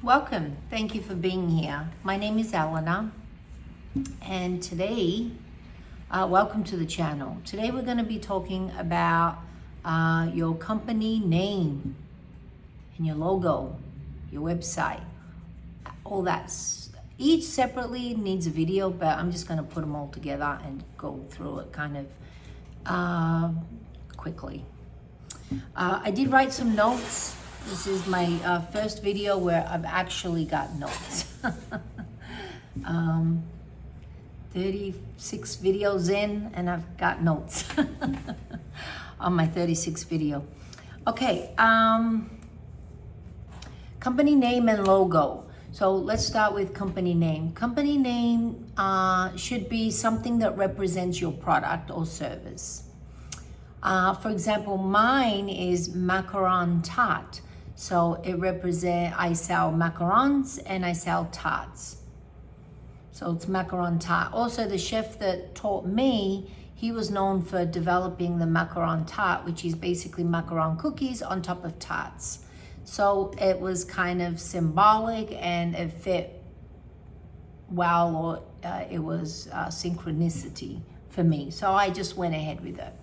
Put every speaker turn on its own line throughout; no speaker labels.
Welcome. Thank you for being here. My name is Eleanor, and today, welcome to the channel. Today we're going to be talking about your company name and your logo, your website, all that. Each separately needs a video, but I'm just going to put them all together and go through it kind of quickly. I did write some notes. This is my first video where I've actually got notes. 36 videos in and I've got notes on my 36th video. Okay, company name and logo. So let's start with company name. Company name should be something that represents your product or service. For example, mine is Macaron Tart. So it represents, I sell macarons and I sell tarts. So it's Macaron Tart. Also, the chef that taught me, he was known for developing the Macaron Tart, which is basically macaron cookies on top of tarts. So it was kind of symbolic and it fit well, or it was synchronicity for me. So I just went ahead with it.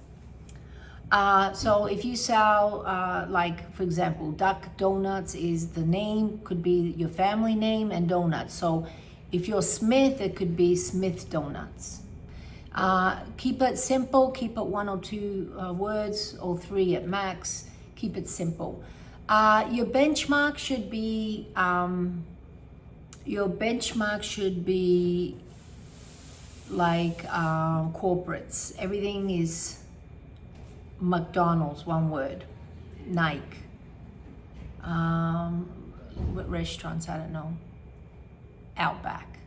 So if you sell, like, for example, Duck Donuts is the name, could be your family name and donuts. So if you're Smith, it could be Smith Donuts. Keep it simple, keep it 1 or 2 words or 3 at max. Keep it simple. Your benchmark should be, like corporates. Everything is McDonald's, 1 word. Nike. What restaurants? I don't know. Outback.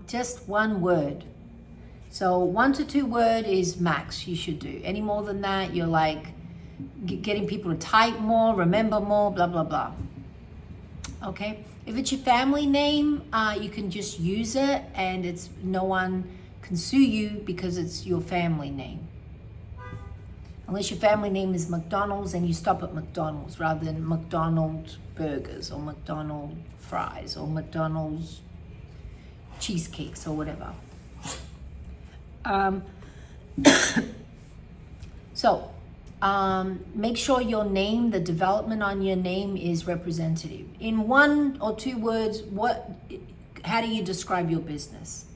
Just 1 word. So 1 to 2 word is max you should do. Any more than that, you're like getting people to type more, remember more, blah, blah, blah. Okay? If it's your family name, you can just use it and it's no one can sue you because it's your family name. Unless your family name is McDonald's and you stop at McDonald's rather than McDonald's burgers or McDonald's fries or McDonald's cheesecakes or whatever. So make sure your name, the development on your name is representative. In 1 or 2 words, how do you describe your business?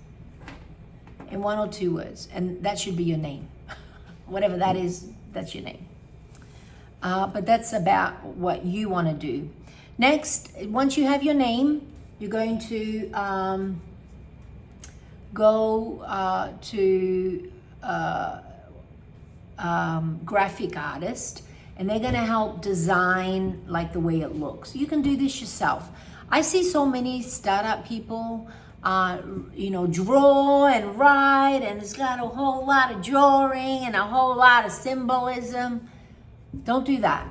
In 1 or 2 words, and that should be your name. Whatever that is, that's your name. But that's about what you want to do. Next, once you have your name, you're going to go to graphic artist, and they're going to help design like the way it looks. You can do this yourself. I see so many startup people draw and write, and it's got a whole lot of drawing and a whole lot of symbolism. Don't do that.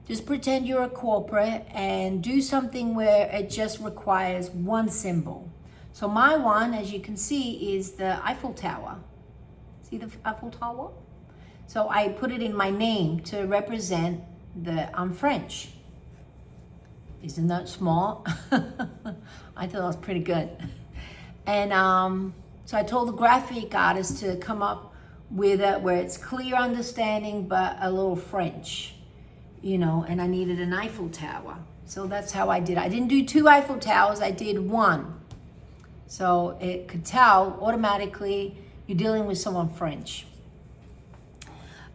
Just pretend you're a corporate and do something where it just requires 1 symbol. So my one, as you can see, is the Eiffel Tower. See the Eiffel Tower? So I put it in my name to represent I'm French. Isn't that smart? I thought that was pretty good. And so I told the graphic artist to come up with it where it's clear understanding, but a little French, and I needed an Eiffel Tower. So that's how I did it. I didn't do 2 Eiffel Towers, I did 1. So it could tell automatically you're dealing with someone French.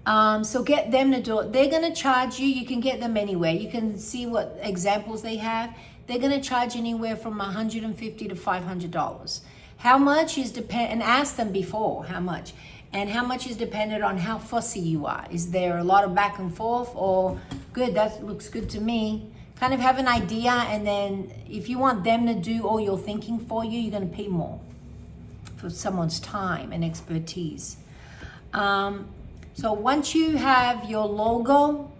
So get them to do it. They're going to charge you. You can get them anywhere. You can see what examples they have. They're going to charge anywhere from $150 to $500. How much is and ask them before how much. And how much is dependent on how fussy you are. Is there a lot of back and forth, or good, that looks good to me? Kind of have an idea, and then if you want them to do all your thinking for you, you're going to pay more for someone's time and expertise. So once you have your logo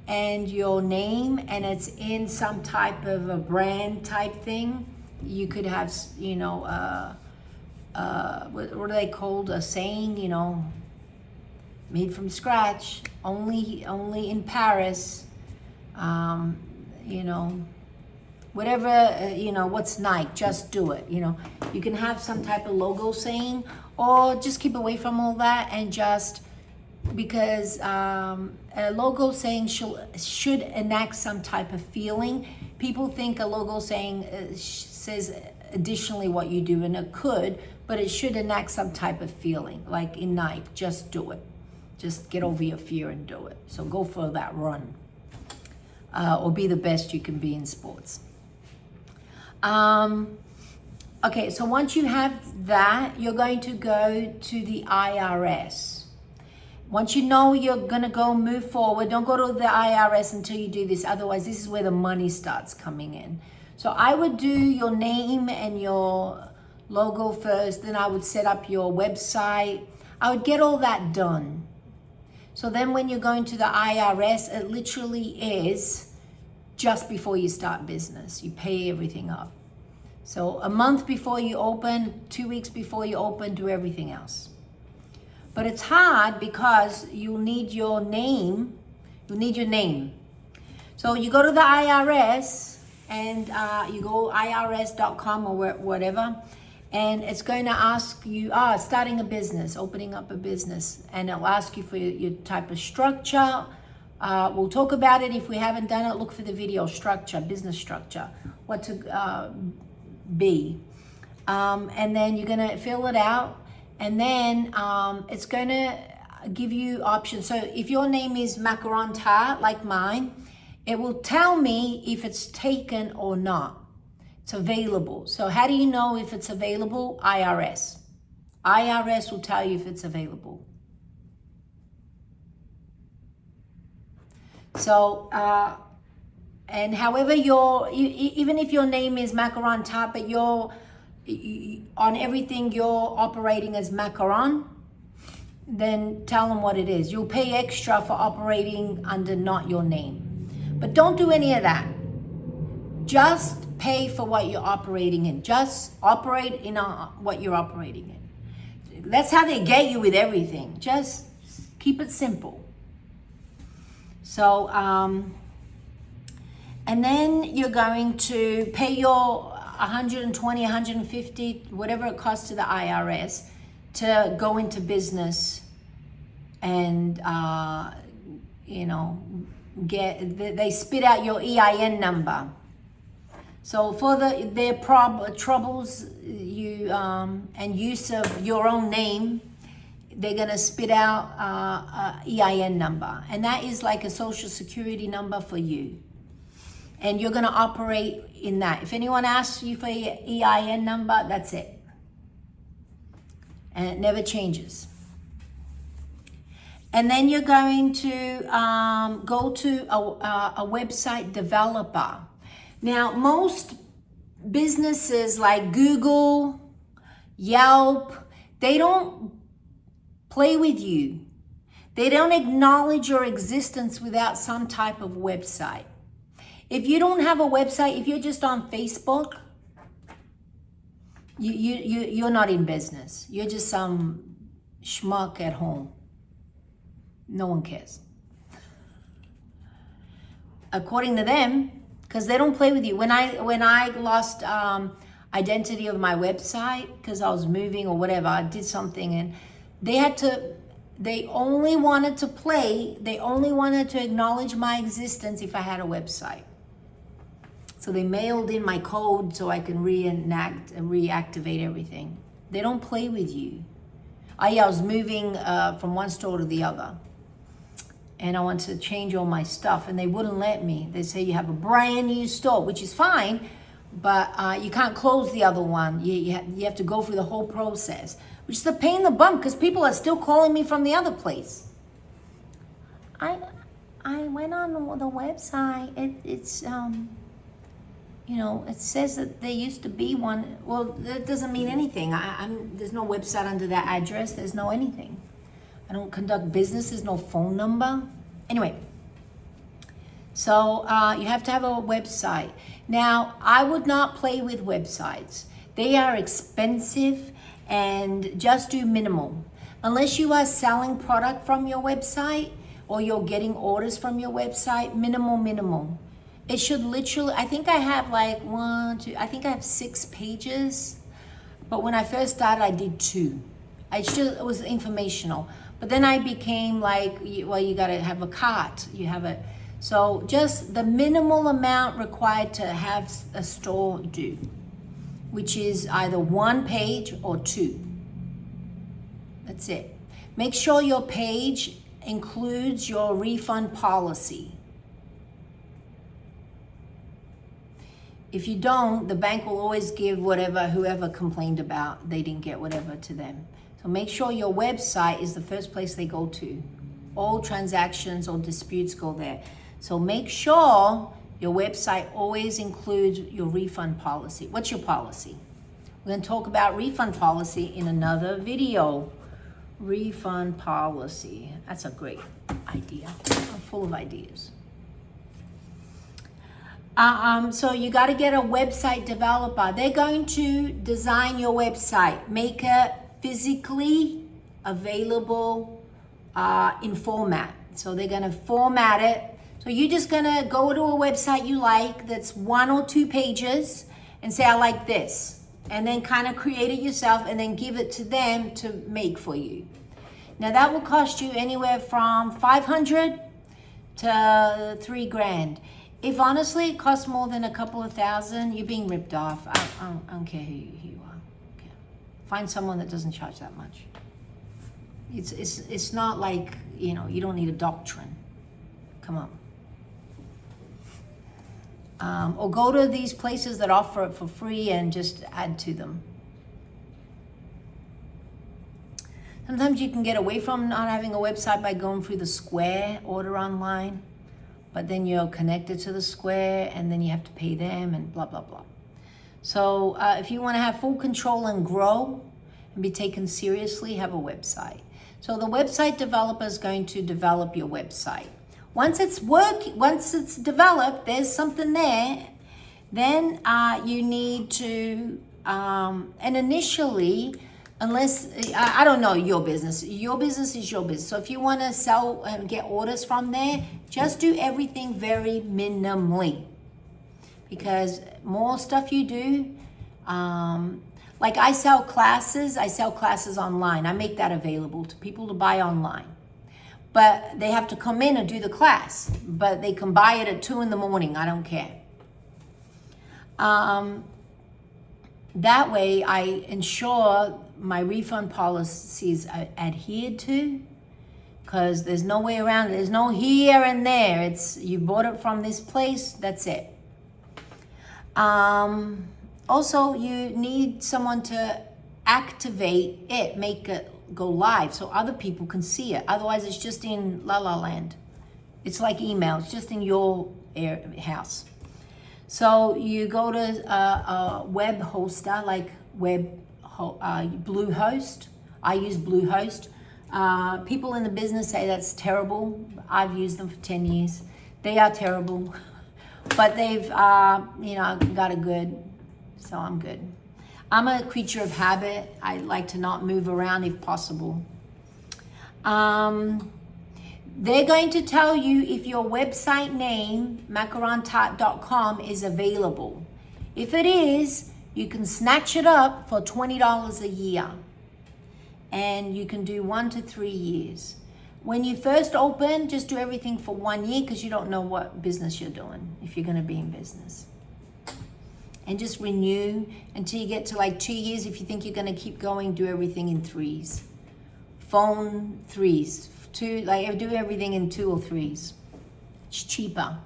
and your name and it's in some type of a brand type thing, you could have, what are they called? A saying, made from scratch, only in Paris, whatever, what's Nike, just do it. You can have some type of logo saying, or just keep away from all that and just, because a logo saying should enact some type of feeling. People think a logo saying says additionally what you do, and it could, but it should enact some type of feeling. Like in Nike, just do it. Just get over your fear and do it. So go for that run, or be the best you can be in sports. Okay, so once you have that, you're going to go to the IRS. Once you know you're gonna go move forward, don't go to the IRS until you do this. Otherwise, this is where the money starts coming in. So I would do your name and your logo first, then I would set up your website. I would get all that done. So then when you're going to the IRS, it literally is just before you start business. You pay everything up. So a month before you open, 2 weeks before you open, do everything else. But it's hard because you need your name. You need your name. So you go to the IRS and you go irs.com or whatever, and it's going to ask you, starting a business, opening up a business, and it'll ask you for your type of structure. We'll talk about it. If we haven't done it, look for the video structure, business structure, what to be. And then you're going to fill it out. And then it's going to give you options. So if your name is Macaron Tar, like mine, it will tell me if it's taken or not. It's available. So how do you know if it's available? IRS. IRS will tell you if it's available. So, and however even if your name is Macaron Tar, but on everything you're operating as Macaron, then tell them what it is. You'll pay extra for operating under not your name. But don't do any of that. Just pay for what you're operating in. Just operate in what you're operating in. That's how they get you with everything. Just keep it simple. So, and then you're going to pay your 120, 150, whatever it costs to the IRS to go into business and, they spit out your EIN number. So for their troubles and use of your own name, they're gonna spit out a EIN number. And that is like a social security number for you. And you're gonna operate in that. If anyone asks you for your EIN number, that's it. And it never changes. And then you're going to go to a website developer. Now, most businesses like Google, Yelp, they don't play with you. They don't acknowledge your existence without some type of website. If you don't have a website, if you're just on Facebook, you're not in business. You're just some schmuck at home. No one cares. According to them, because they don't play with you. When I lost identity of my website because I was moving or whatever, I did something, and they only wanted to acknowledge my existence if I had a website. So they mailed in my code so I can reenact and reactivate everything. They don't play with you. I was moving from one store to the other, and I wanted to change all my stuff, and they wouldn't let me. They say you have a brand new store, which is fine, but you can't close the other one. You have to go through the whole process, which is a pain in the bum because people are still calling me from the other place. I went on the website. It's it says that there used to be one. Well, that doesn't mean anything. There's no website under that address. There's no anything. I don't conduct business. There's no phone number. Anyway, so you have to have a website. Now, I would not play with websites. They are expensive, and just do minimal. Unless you are selling product from your website or you're getting orders from your website, minimal. It should literally, I think I have like I think I have 6 pages. But when I first started, I did 2. It was informational. But then I became like, well, you got to have a cart. So just the minimal amount required to have a store do, which is either 1 page or 2. That's it. Make sure your page includes your refund policy. If you don't, the bank will always give whoever complained about they didn't get whatever to them. So make sure your website is the first place they go to. All transactions or disputes go there. So make sure your website always includes your refund policy. What's your policy? We're going to talk about refund policy in another video. Refund policy. That's a great idea. I'm full of ideas. So you got to get a website developer. They're going to design your website, make it physically available in format. So they're going to format it. So you're just going to go to a website you like that's 1 or 2 pages and say, I like this. And then kind of create it yourself and then give it to them to make for you. Now that will cost you anywhere from $500 to $3,000. If honestly it costs more than a couple of thousand, you're being ripped off. I don't care who you are. Okay. Find someone that doesn't charge that much. It's not like, you don't need a doctrine. Come on. Or go to these places that offer it for free and just add to them. Sometimes you can get away from not having a website by going through the Square order online. But then you're connected to the Square and then you have to pay them and blah, blah, blah. So if you want to have full control and grow and be taken seriously, have a website. So the website developer is going to develop your website. Once it's developed, there's something there, then you need to, and initially, unless, I don't know your business is your business. So if you want to sell and get orders from there, just do everything very minimally. Because more stuff you do, like I sell classes online. I make that available to people to buy online. But they have to come in and do the class. But they can buy it at 2 a.m. I don't care. That way I ensure my refund policies are adhered to, because there's no way around it. There's no here and there. It's you bought it from this place, that's it. Also, you need someone to activate it, make it go live so other people can see it. Otherwise, it's just in La La Land. It's like email. It's just in your house. So you go to a web hoster like Bluehost. I use Bluehost. People in the business say that's terrible. I've used them for 10 years. They are terrible, but they've got it good, so I'm good. I'm a creature of habit. I like to not move around if possible. They're going to tell you if your website name, macarontart.com, is available. If it is, you can snatch it up for $20 a year. And you can do 1 to 3 years. When you first open, just do everything for 1 year because you don't know what business you're doing, if you're going to be in business. And just renew until you get to like 2 years. If you think you're going to keep going, do everything in 3s. Phone 3s. Do everything in 2 or 3s. It's cheaper.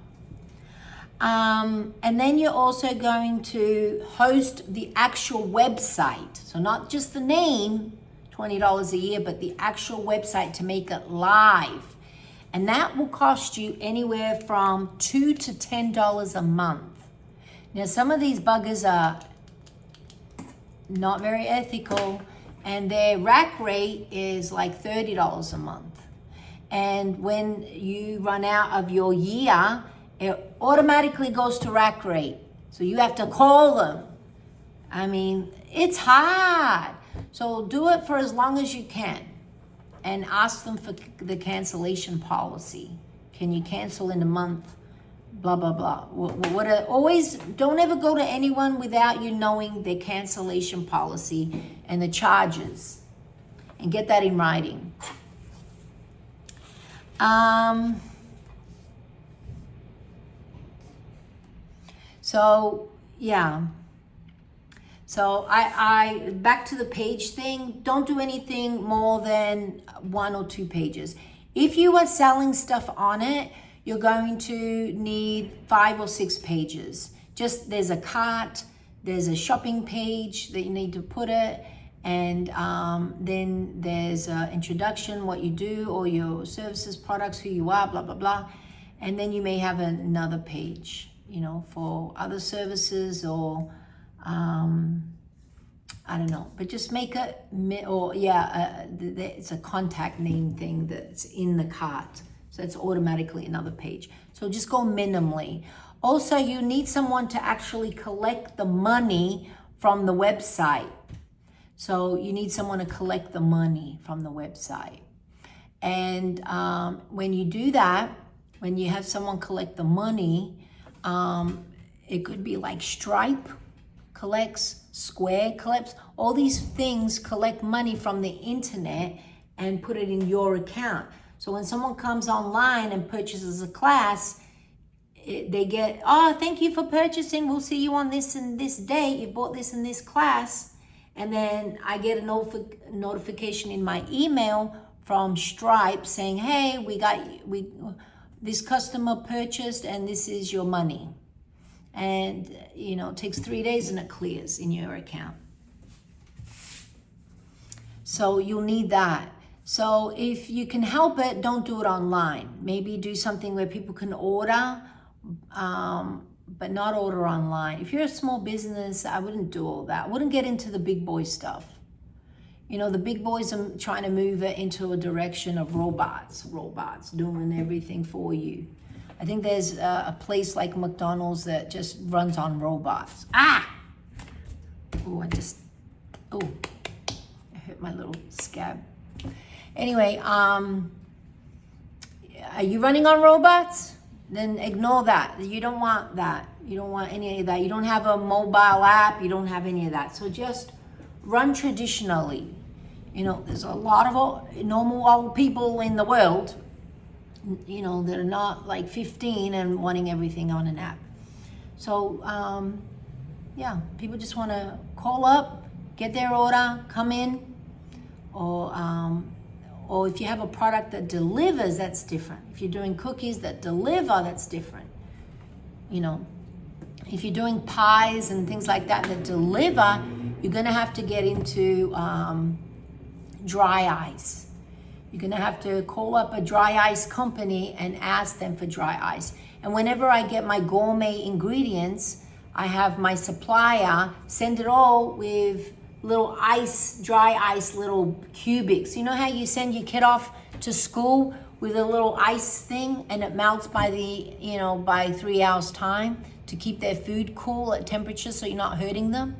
And then you're also going to host the actual website. So not just the name, $20 a year, but the actual website to make it live. And that will cost you anywhere from $2 to $10 a month. Now, some of these buggers are not very ethical, and their rack rate is like $30 a month. And when you run out of your year, it automatically goes to rack rate. So you have to call them. I mean, it's hard. So do it for as long as you can and ask them for the cancellation policy. Can you cancel in a month blah, blah, blah. Always don't ever go to anyone without you knowing their cancellation policy and the charges, and get that in writing. So yeah. So I back to the page thing. Don't do anything more than 1 or 2 pages. If you are selling stuff on it, you're going to need 5 or 6 pages. Just there's a cart, there's a shopping page that you need to put it, and then there's an introduction, what you do, or your services, products, who you are, blah, blah, blah. And then you may have another page, you know, for other services, or I don't know, but just make it's a contact name thing that's in the cart. So it's automatically another page. So just go minimally. Also, you need someone to actually collect the money from the website. So you need someone to collect the money from the website. And when you do that, when you have someone collect the money, it could be like Stripe collects, Square collects, all these things collect money from the internet and put it in your account. So when someone comes online and purchases a class, they get, oh, thank you for purchasing. We'll see you on this and this date. You bought this in this class. And then I get a notification in my email from Stripe saying, hey, this customer purchased and this is your money. And, you know, it takes 3 days and it clears in your account. So you'll need that. So if you can help it, don't do it online. Maybe do something where people can order, but not order online. If you're a small business, I wouldn't do all that. I wouldn't get into the big boy stuff. You know, the big boys are trying to move it into a direction of robots doing everything for you. I think there's a place like McDonald's that just runs on robots. I hurt my little scab. Anyway, are you running on robots? Then ignore that. You don't want that. You don't want any of that. You don't have a mobile app. You don't have any of that. So just run traditionally. You know, there's a lot of normal old people in the world, you know, that are not like 15 and wanting everything on an app. So, yeah, people just want to call up, get their order, come in, or if you have a product that delivers, that's different. If you're doing cookies that deliver, that's different. You know, if you're doing pies and things like that that deliver, you're going to have to get into dry ice. You're going to have to call up a dry ice company and ask them for dry ice. And whenever I get my gourmet ingredients, I have my supplier send it all with little ice, dry ice, little cubics. You know how you send your kid off to school with a little ice thing and it melts by by 3 hours time to keep their food cool at temperature so you're not hurting them?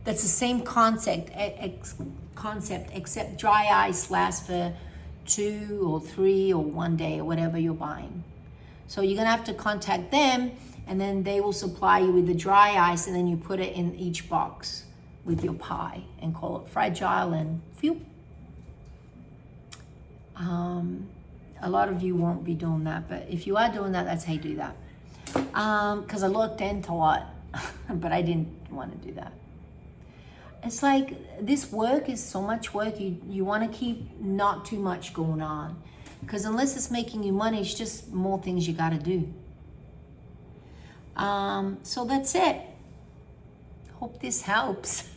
That's the same concept, except dry ice lasts for 2 or 3 or 1 day or whatever you're buying. So you're gonna have to contact them, and then they will supply you with the dry ice, and then you put it in each box with your pie and call it fragile and phew. A lot of you won't be doing that, but if you are doing that, that's how you do that. Because I looked into a lot, but I didn't want to do that. It's like this work is so much work. You want to keep not too much going on, because unless it's making you money, it's just more things you got to do. So that's it. Hope this helps.